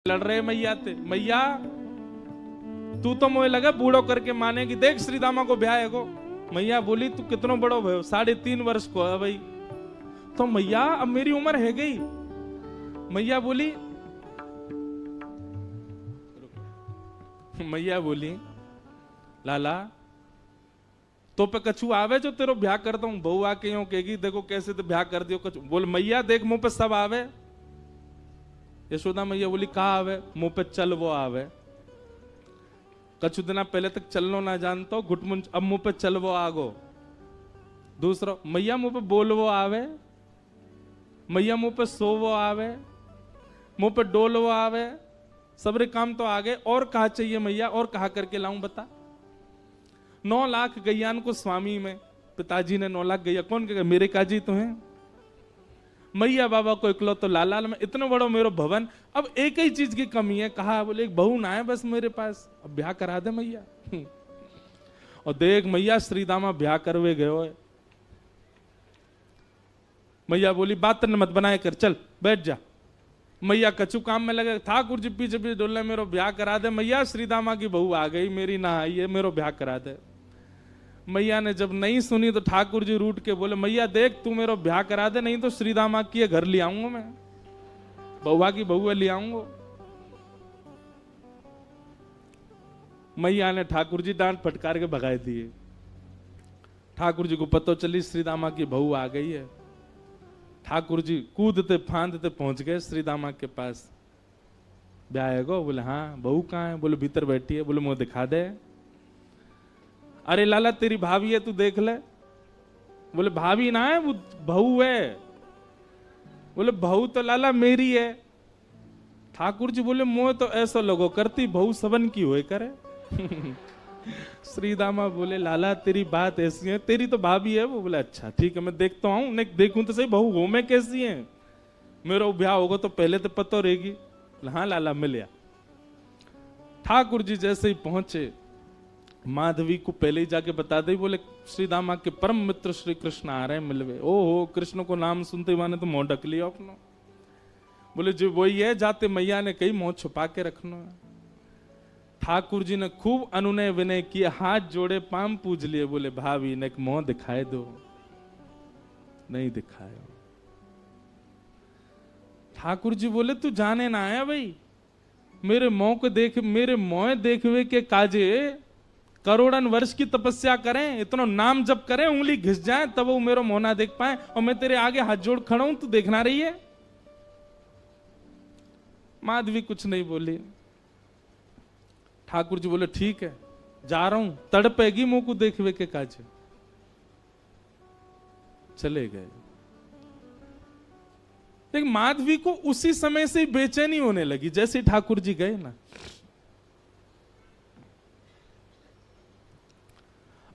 लड़ रहे मैया थे। मैया तू तो मुझे लगा बूढ़ो करके माने कि देख श्री दामा को ब्याह है को। मैया बोली तू कितनो बड़ो भयो, 3.5 वर्ष को है भाई। तो मैया अब मेरी उम्र है गई। मैया बोली लाला तो पे कछु आवे जो तेरो ब्याह करता हूं। बहू आके यूं कहेगी देखो कैसे तो ब्याह कर दियो कछु। बोल मैया देख मुंह पे सब आवे। यशोदा मैया बोली कहा आवे? मुंह पे चल वो आवे। कछु दिना पहले तक चलनो ना जानता हो घुटमुंच, अब मुंह पे चल वो आगो। दूसरा मैया मुंह पे बोल वो आवे। मैया मुंह पे सो वो आवे। मुंह पे डोल वो आवे। सबरे काम तो आगे और कहा चाहिए मैया, और कहा करके लाऊं बता। 9 लाख गैयान को स्वामी में पिताजी ने 9 लाख गैया कौन कहेगा? मेरे काजी तो हैं। मैया बाबा को इकलो तो लाल में इतना बड़ो मेरो भवन। अब एक ही चीज की कमी है। कहा बोले एक बहू ना है बस मेरे पास, अब ब्याह करा दे मैया। और देख मैया श्री दामा ब्याह करवे गयो है। मैया बोली बात न मत बनाए कर, चल बैठ जा। मैया कछु काम में लगे। ठाकुर जी पीछे पीछे डोले मेरो ब्याह करा दे। मैया श्री दामा की बहू आ गई मेरी ना आई है, मेरो ब्याह करा दे। मैया ने जब नहीं सुनी तो ठाकुर जी रूठ के बोले मैया देख तू मेरो ब्याह करा दे, नहीं तो श्री दामा की घर ले आऊंगा मैं, बउआ की बहू ले आऊंगा। मैया ने ठाकुर जी डांट फटकार के भगाए दिए। ठाकुर जी को पता चली श्री दामा की बहू आ गई है। ठाकुर जी कूदते फांदते पहुंच गए श्री दामा के पास। ब्याह है गो? बोले हाँ। बहू कहाँ है? बोले भीतर बैठी है। बोले मुंह दिखा दे। अरे लाला तेरी भाभी है तू देख ले। बोले भाभी ना है वो बहू है। बोले बहू तो लाला मेरी है। ठाकुर जी बोले मोह तो ऐसा लोगो करती बहू सबन की होए करे। श्री दामा बोले लाला तेरी बात ऐसी है, तेरी तो भाभी है वो। बोले अच्छा ठीक है मैं देखता हूं, नहीं देखूं तो सही बहू हो मैं कैसी है। मेरा ब्याह होगा तो पहले तो पता रहेगी। हाँ लाला मिल आ। ठाकुर जी जैसे ही पहुंचे माधवी को पहले ही जाके बता दे। बोले श्री दामा के परम मित्र श्री कृष्ण आ रहे हैं मिलवे। ओहो कृष्ण को नाम सुनते माने तो मुंह ढक लिया अपना। बोले जो वही है जाते मैया ने कही मुंह छुपा के रखना है। ठाकुर जी ने खूब अनुनय विनय किए, हाथ जोड़े पाम पूज लिए। बोले भाभी ने मुंह दिखाए दो। नहीं दिखाया। ठाकुर जी बोले तू जाने ना आया भाई, मेरे मुंह को देख, मेरे मुंह देखवे के काजे करोड़न वर्ष की तपस्या करें, इतना नाम जप करें, उंगली घिस जाए तब वो मेरा मुंह ना देख पाए, और मैं तेरे आगे हाथ जोड़ खड़ा हूं तू देखना रही है। माधवी कुछ नहीं बोली। ठाकुर जी बोले ठीक है जा रहा हूं, तड़पेगी मुंह को देखवे के काजे। चले गए। लेकिन माधवी को उसी समय से बेचैनी होने लगी जैसे ठाकुर जी गए ना।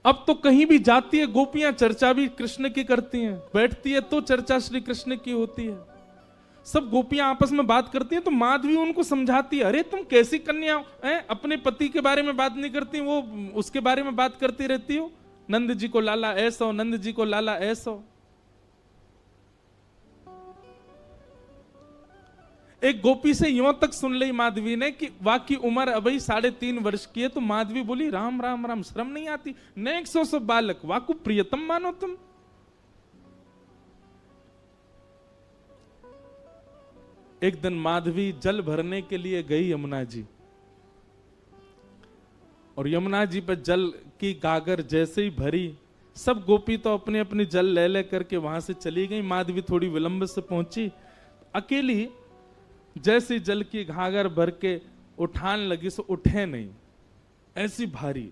अब तो कहीं भी जाती है गोपियां चर्चा भी कृष्ण की करती हैं, बैठती है तो चर्चा श्री कृष्ण की होती है। सब गोपियां आपस में बात करती हैं तो माधवी उनको समझाती है, अरे तुम कैसी कन्या हैं, अपने पति के बारे में बात नहीं करती, वो उसके बारे में बात करती रहती हो। नंद जी को लाला ऐसा हो, नंद जी को लाला ऐसा हो। एक गोपी से यूं तक सुन ली माधवी ने कि वाकई उम्र अभी 3.5 वर्ष की है। तो माधवी बोली राम राम राम, शर्म नहीं आती? नेक सो बालक वाकु प्रियतम मानो तुम। एक दिन माधवी जल भरने के लिए गई यमुना जी, और यमुना जी पर जल की गागर जैसे ही भरी, सब गोपी तो अपने अपने जल ले ले करके वहां से चली गई। माधवी थोड़ी विलंब से पहुंची, अकेली जैसे जल की घाघर भर के उठान लगी सो उठे नहीं, ऐसी भारी।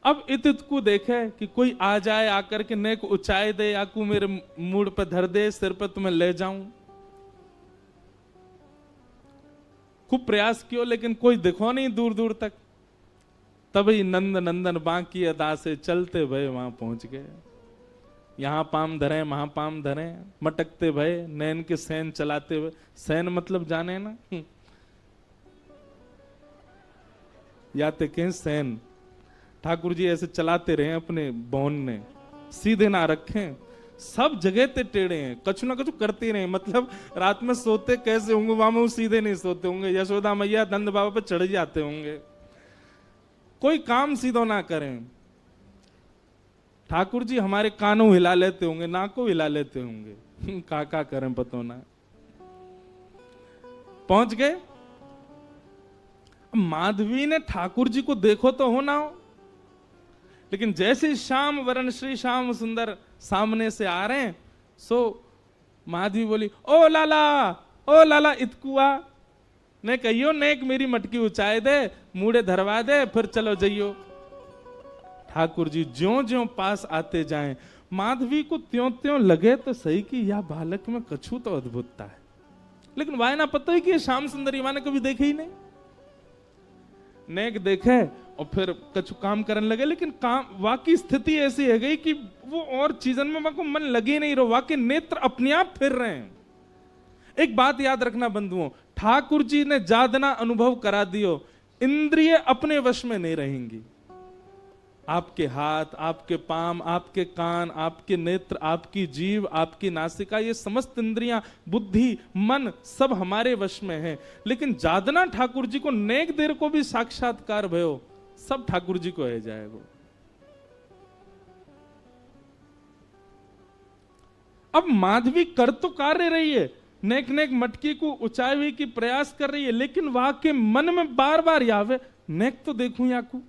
अब इत को देखे कि कोई आ जाए, आकर के नेक ऊंचाई दे, या को मेरे मूड पर धर दे, सिर पर तुम्हें ले जाऊं। खूब प्रयास किया लेकिन कोई दिखो नहीं दूर दूर तक। तभी नंद नंदन बांकी अदा से चलते भय वहां पहुंच गए। यहां पाम धरे वहां पाम धरे, मटकते भय नैन के सैन चलाते हुए। सैन मतलब जाने ना, याते कहें सैन। ठाकुर जी ऐसे चलाते रहे अपने बौन ने, सीधे ना रखें, सब जगह ते टेढ़े हैं, कछु ना कछु करते रहे। मतलब रात में सोते कैसे होंगे, वहां सीधे नहीं सोते होंगे, यशोदा मैया नंद बाबा पे चढ़ जाते होंगे, कोई काम सीधो ना करें। ठाकुर जी हमारे कानों हिला लेते होंगे, नाकों हिला लेते होंगे, का करें पतो ना। पहुंच गए। माधवी ने ठाकुर जी को देखो तो हो ना हो, लेकिन जैसे श्याम वरण श्री श्याम सुंदर सामने से आ रहे हैं, सो माधवी बोली, ओ लाला इतकुआ ने कहियो, नेक मेरी मटकी उचाए दे, मूड़े धरवा दे, फिर चलो जइयो। ठाकुर जी ज्यों ज्यों पास आते जाएं, माधवी को त्यों त्यों लगे तो सही कि यह बालक में कछु तो अद्भुतता है, लेकिन वाय ना पता है कि ये श्याम सुंदर माँ ने कभी देखे ही नहीं। नेक देखे और फिर कछु काम करने लगे, लेकिन काम वाकई स्थिति ऐसी है गई कि वो और चीजन में को मन लगे नहीं रहो, वाकई नेत्र अपने आप फिर रहे हैं। एक बात याद रखना बंधुओं, ठाकुर जी ने जादना अनुभव करा दियो, इंद्रिय अपने वश में नहीं रहेंगी। आपके हाथ, आपके पाम, आपके कान, आपके नेत्र, आपकी जीभ, आपकी नासिका, ये समस्त इंद्रियां, बुद्धि, मन सब हमारे वश में है। लेकिन जादना ठाकुर जी को नेक देर को भी साक्षात्कार भयो, सब ठाकुर जी को है जाएगा। अब माधवी कर तो कार्य रही है, नेक नेक मटकी को ऊंचाई हुई की प्रयास कर रही है, लेकिन वहां के मन में बार बार यावे, नेक तो देखूं याकू,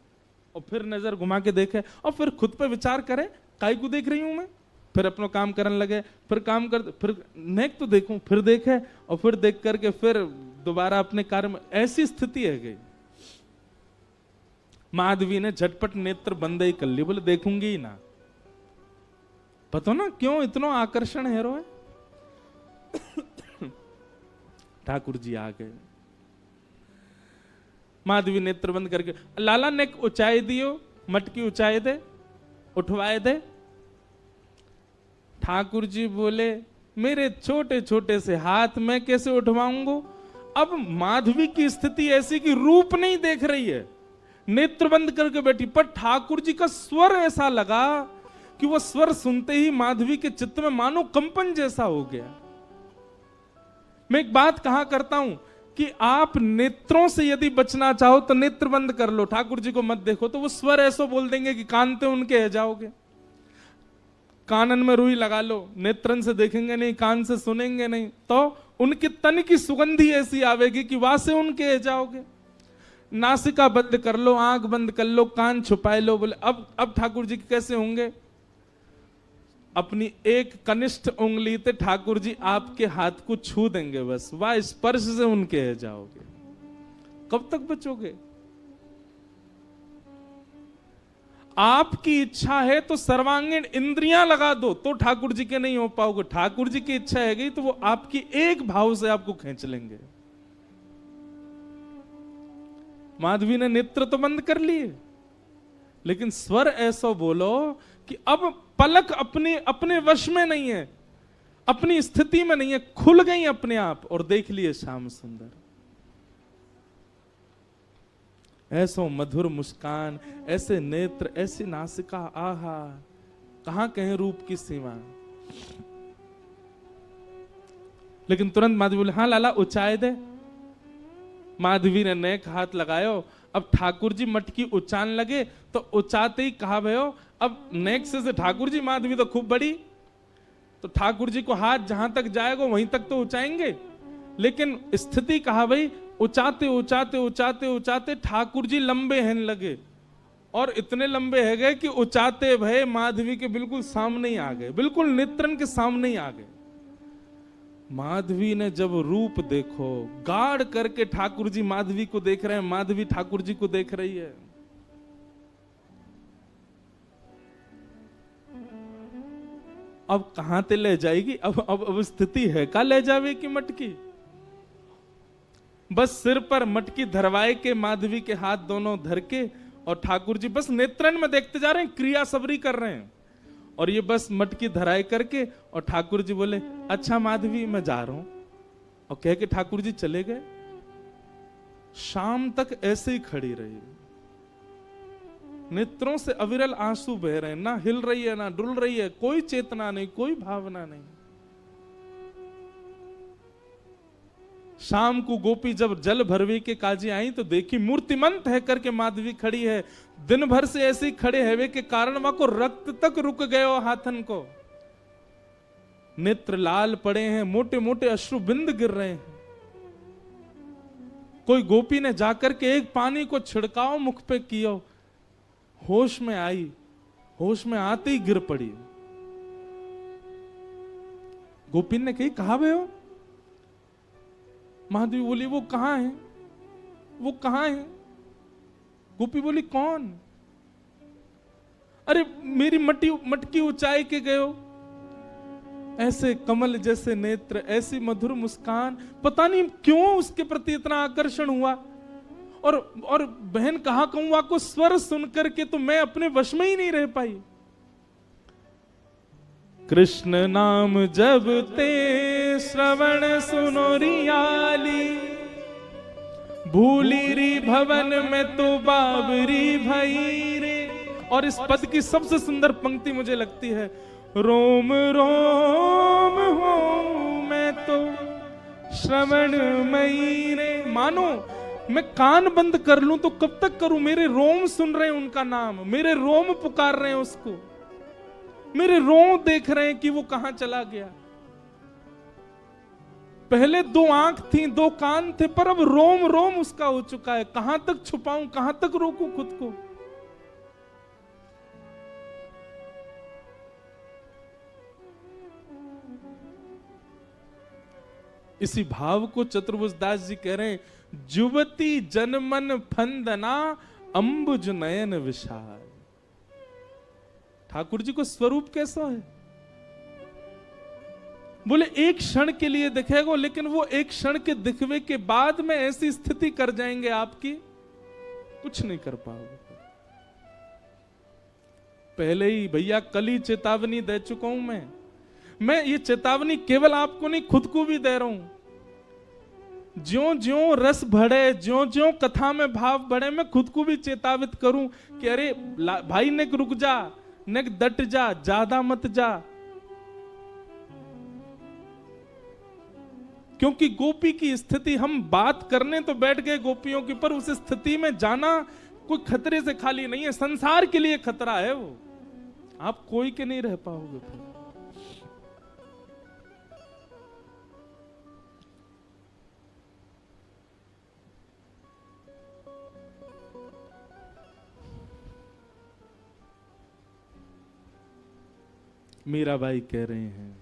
और फिर नजर घुमा के देखे, और फिर खुद पे विचार करे, काई को देख रही हूं मैं, फिर अपना काम करने लगे, फिर काम कर, फिर नेक तो देखूं, फिर देखे, और फिर देख करके फिर दोबारा अपने कार्य में, ऐसी स्थिति है गई। माधवी ने झटपट नेत्र बंद ही कर ली, बोले देखूंगी ही ना। पता ना क्यों इतना आकर्षण है रो है। ठाकुर जी आ गए, माधवी नेत्र बंद करके, लाला नेक ऊंचाई दियो, मटकी ऊंचाई दे, उठवाए दे। ठाकुर जी बोले, मेरे छोटे छोटे से हाथ मैं कैसे उठवाऊंगा। अब माधवी की स्थिति ऐसी कि रूप नहीं देख रही है, नेत्र बंद करके बैठी, पर ठाकुर जी का स्वर ऐसा लगा कि वो स्वर सुनते ही माधवी के चित्त में मानो कंपन जैसा हो गया। मैं एक बात कहा करता हूं कि आप नेत्रों से यदि बचना चाहो तो नेत्र बंद कर लो, ठाकुर जी को मत देखो, तो वो स्वर ऐसो बोल देंगे कि कान पे उनके है जाओगे। कानन में रुई लगा लो, नेत्रन से देखेंगे नहीं, कान से सुनेंगे नहीं, तो उनके तन की सुगंधी ऐसी आवेगी कि वहां से उनके है जाओगे। नासिका बंद कर लो, आंख बंद कर लो, कान छुपाए लो। बोले अब ठाकुर जी कैसे होंगे। अपनी एक कनिष्ठ उंगली से ठाकुर जी आपके हाथ को छू देंगे, बस वह स्पर्श से उनके है जाओगे। कब तक बचोगे। आपकी इच्छा है तो सर्वांगीण इंद्रियां लगा दो, तो ठाकुर जी के नहीं हो पाओगे। ठाकुर जी की इच्छा है गई तो वो आपकी एक भाव से आपको खींच लेंगे। माधवी ने नेत्र तो बंद कर लिए, लेकिन स्वर ऐसा बोलो कि अब पलक अपने वश में नहीं है, अपनी स्थिति में नहीं है, खुल गई अपने आप और देख लिए श्याम सुंदर। ऐसो मधुर मुस्कान, ऐसे नेत्र, ऐसी नासिका, आहा, कहां कहें रूप की सीमा। लेकिन तुरंत माधवी बोले, हाँ लाला ऊंचाई दे। माधवी ने नेक हाथ लगायो। अब ठाकुर जी मटकी उचान लगे तो उचाते ही कहा भयो, अब नेक से ठाकुर जी, माधवी तो खूब बड़ी, तो ठाकुर जी को हाथ जहां तक जाएगा वहीं तक तो उचाएंगे। लेकिन स्थिति कहा भाई, उचाते उचाते उचाते उचाते ठाकुर जी लंबे हैं लगे, और इतने लंबे है गए कि उचाते भय माधवी के बिल्कुल सामने ही आ गए, बिल्कुल नेत्रन के सामने ही आ गए। माधवी ने जब रूप देखो, गाढ़ करके ठाकुर जी माधवी को देख रहे हैं, माधवी ठाकुर जी को देख रही है। अब कहां ते ले जाएगी। अब स्थिति है का ले जावे की मटकी। बस सिर पर मटकी धरवाए के माधवी के हाथ दोनों धर के, और ठाकुर जी बस नेत्रन में देखते जा रहे हैं, क्रिया सबरी कर रहे हैं, और ये बस मटकी धराई करके, और ठाकुर जी बोले, अच्छा माधवी मैं जा रहा हूं, और कह के ठाकुर जी चले गए। शाम तक ऐसे ही खड़ी रही। नेत्रों से अविरल आंसू बह रहे हैं, ना हिल रही है ना डुल रही है, कोई चेतना नहीं, कोई भावना नहीं। शाम को गोपी जब जल भरवी के काजी आई तो देखी मूर्तिमंत है करके माधवी खड़ी है। दिन भर से ऐसे ही खड़े हैवे के कारण वहां को रक्त तक रुक गयो हाथन को, नेत्र लाल पड़े हैं, मोटे मोटे अश्रु बिंद गिर रहे हैं। कोई गोपी ने जाकर के एक पानी को छिड़काव मुख पे किया, होश में आई, होश में आते ही गिर पड़ी। गोपी ने कही कहा वे हो? माधवी बोली वो कहां है, वो कहां है? गोपी बोली कौन? अरे मेरी मटकी ऊंचाई के गए हो, ऐसे कमल जैसे नेत्र, ऐसी मधुर मुस्कान, पता नहीं क्यों उसके प्रति इतना आकर्षण हुआ। और बहन कहा कहूं को स्वर सुनकर के तो मैं अपने वश में ही नहीं रह पाई। कृष्ण नाम जब ते श्रवण सुनो रियाली, भूली री भवन में तो बाबरी भई रे। और इस पद की सबसे सुंदर पंक्ति मुझे लगती है, रोम रोम हूं मैं तो श्रवण मई रे। मानो मैं कान बंद कर लूं तो कब तक करूं, मेरे रोम सुन रहे हैं उनका नाम, मेरे रोम पुकार रहे हैं उसको, मेरे रोम देख रहे हैं कि वो कहां चला गया। पहले 2 आंख थी, 2 कान थे, पर अब रोम रोम उसका हो चुका है। कहां तक छुपाऊं, कहां तक रोकूं खुद को। इसी भाव को चतुर्भुज दास जी कह रहे हैं, जुवती जनमन फंदना अंबुज नयन विशाल। ठाकुर जी को स्वरूप कैसा है? बोले एक क्षण के लिए दिखेगा, लेकिन वो एक क्षण के दिखवे के बाद में ऐसी स्थिति कर जाएंगे आपकी, कुछ नहीं कर पाओगे। पहले ही भैया कल ही चेतावनी दे चुका हूं मैं ये चेतावनी केवल आपको नहीं, खुद को भी दे रहा हूं। ज्यों ज्यों रस बढ़े, ज्यों ज्यों कथा में भाव बढ़े, मैं खुद को भी चेतावित करूं कि अरे भाई ने रुक जा, ने डट जा, ज्यादा मत जा। क्योंकि गोपी की स्थिति, हम बात करने तो बैठ गए गोपियों की, पर उस स्थिति में जाना कोई खतरे से खाली नहीं है, संसार के लिए खतरा है वो, आप कोई के नहीं रह पाओगे फिर। मीराबाई कह रहे हैं,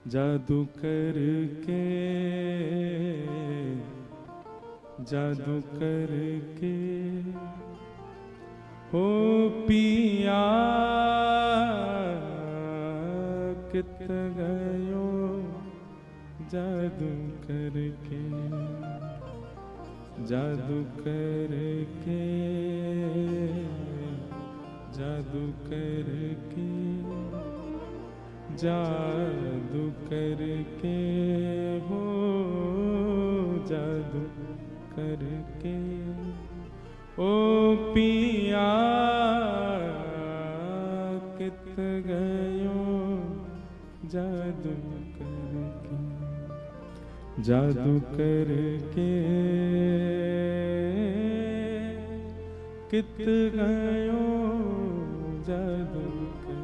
जादू करके, जादू करके हो पिया कित गयो, जादू करके, जादू करके, जादू करके, जादू करके हो, जादू करके ओ पिया कित गयो, जादू करके, जादू करके कित गयो, जादू करके।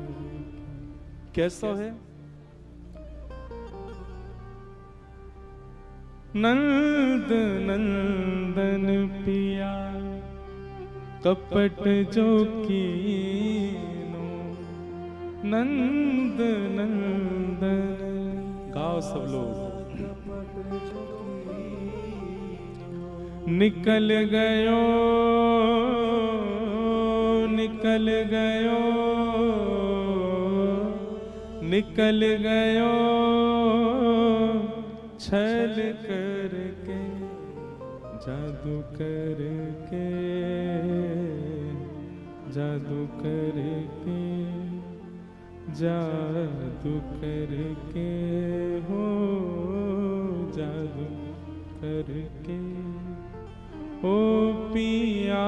कैसा है? नंद नंदन पिया कपट जो कीनो, नंद नंदन। गाओ सब लोग। निकल गयो, निकल गयो, निकल गयो छल करके, जादू करके, जादू करके, जादू करके हो, जादू करके ओ पिया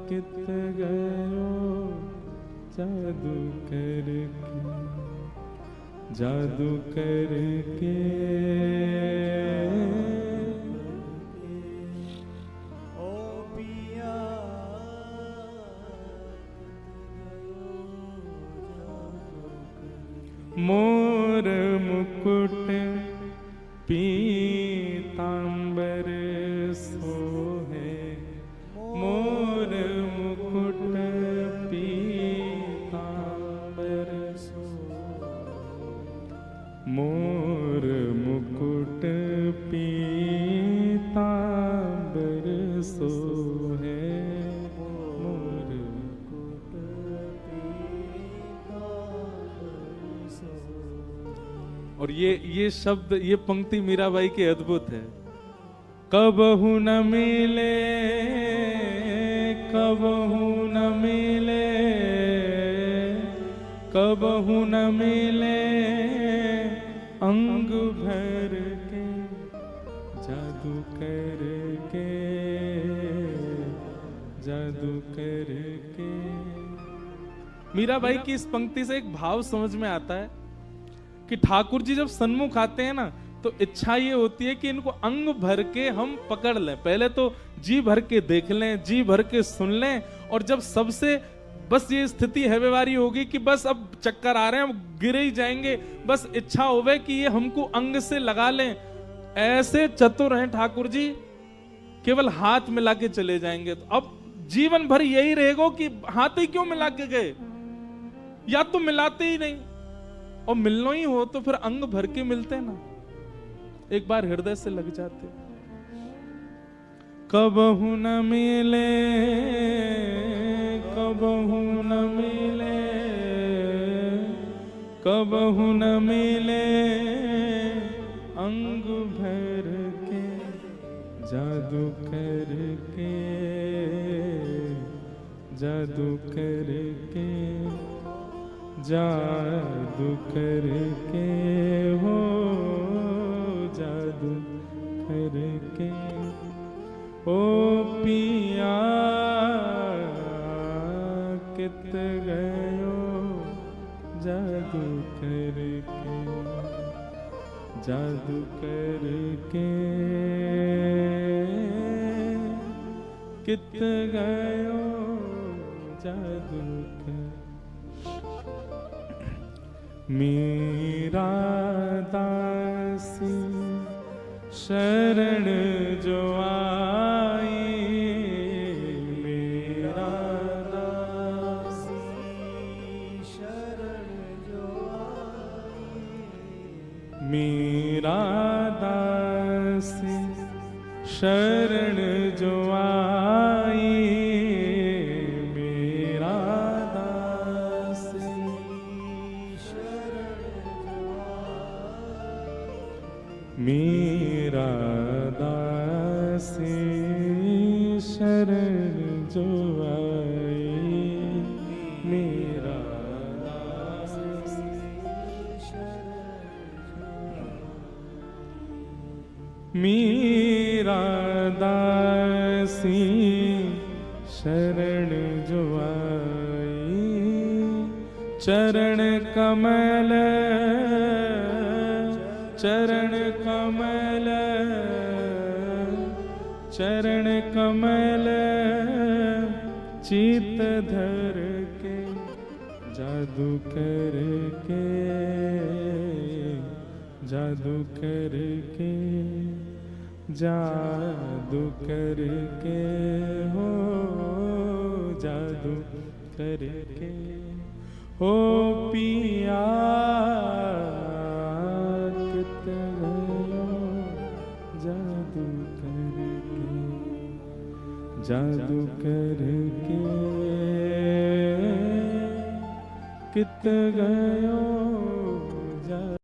कित गयो जादू करके, जादू करके। ओ पिया मोर मुकुट पीतांबर सोहे, मोर मुकुट पीतांबर सोहे, मोर मुकुट पीतांबर सोहे, मोर मुकुट पीतांबर सोहे। और ये शब्द, ये पंक्ति मीराबाई की अद्भुत है। कबहू न मिले, कबहू न मिले, कबहू न मिले अंग भर के जादू करके, जादू करके। मीराबाई की इस पंक्ति से एक भाव समझ में आता है कि ठाकुर जी जब सन्मुख आते हैं ना, तो इच्छा ये होती है कि इनको अंग भर के हम पकड़ लें। पहले तो जी भर के देख लें, जी भर के सुन लें, और जब सबसे बस ये स्थिति है व्यवहारी होगी कि बस अब चक्कर आ रहे हैं, हम गिर ही जाएंगे, बस इच्छा होवे कि ये हमको अंग से लगा लें। ऐसे चतुर हैं ठाकुर जी, केवल हाथ मिला के चले जाएंगे। तो अब जीवन भर यही रहेगा कि हाथ ही क्यों मिला के गए, या तो मिलाते ही नहीं, और मिलना ही हो तो फिर अंग भर के मिलते ना, एक बार हृदय से लग जाते। कबहू न मिले, कबहू न मिले, कबहू न मिले अंग भर के जादू करके, जादू करके, जादू करके हो, जादू करके। ओ पिया कित गयो जादू करके, जादू करके कित गयो जादू करके। मेरा दासी शरण जो आई, मेरा दासी शरण जो आई, मेरा दासी शरण जो आई, मेरा दासी मेरा दासी शरण जो आई, मेरा दासी मेरा दासी शरण जो आई, चरण कमल, चरण कमल, चरण कमल चित धर के जादू करके, जादू करके, जादू करके हो, जादू करके हो पिया कित गयो जादू करके, जादू करके कित गयो जादू।